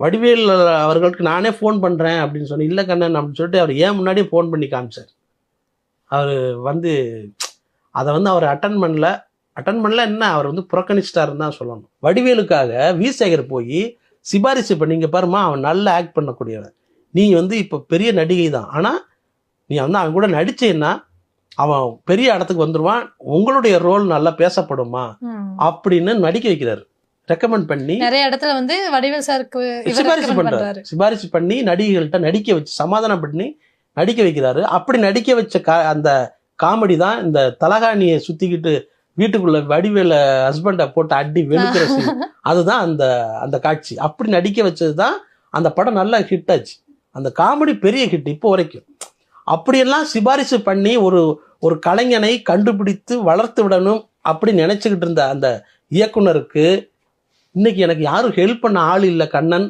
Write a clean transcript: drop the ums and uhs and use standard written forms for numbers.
வடிவேல் அவர்களுக்கு நானே ஃபோன் பண்ணுறேன் அப்படின்னு சொன்னேன். இல்லை கண்ணன் அப்படின்னு சொல்லிட்டு அவர் ஏன் முன்னாடியே ஃபோன் பண்ணி காமிச்சார். அவர் வந்து அதை வந்து அவர் அட்டன் பண்ணல என்ன, அவர் வந்து புறக்கணிச்சிட்டாருன்னு தான் சொல்லணும். வடிவேலுக்காக வீசேகர் போய் சிபாரிசு பண்ணீங்க பாருமா, அவன் நல்லா ஆக்ட் பண்ணக்கூடியவன், நீ வந்து இப்போ பெரிய நடிகை தான், ஆனால் நீ வந்து அவன் கூட நடிச்சேன்னா அவன் பெரிய இடத்துக்கு வந்துடுவான், உங்களுடைய ரோல் நல்லா பேசப்படுமா அப்படின்னு நடிக்க வைக்கிறாரு. ரெக்கமெண்ட் பண்ணி நிறைய இடத்துல வந்து வடிவேல் சாருக்கு சிபாரிசு பண்ணி நடிகைகள்கிட்ட நடிக்க வச்சு சமாதானம் பண்ணி நடிக்க வைக்கிறாரு. அப்படி நடிக்க வச்ச அந்த காமெடி தான் இந்த தலகாணியை சுத்திக்கிட்டு வீட்டுக்குள்ள வடிவேல ஹஸ்பண்டை போட்டு அடி வெளுக்கிற சீன். அதுதான் அந்த அந்த காட்சி. அப்படி நடிக்க வச்சது தான் அந்த படம் நல்லா ஹிட் ஆச்சு. அந்த காமெடி பெரிய ஹிட் இப்போ வரைக்கும். அப்படியெல்லாம் சிபாரிசு பண்ணி ஒரு கலைஞனை கண்டுபிடித்து வளர்த்து விடணும் அப்படி நினைச்சுக்கிட்டு இருந்த அந்த இயக்குனருக்கு இன்னைக்கு எனக்கு யாரும் ஹெல்ப் பண்ண ஆள் இல்லை கண்ணன்.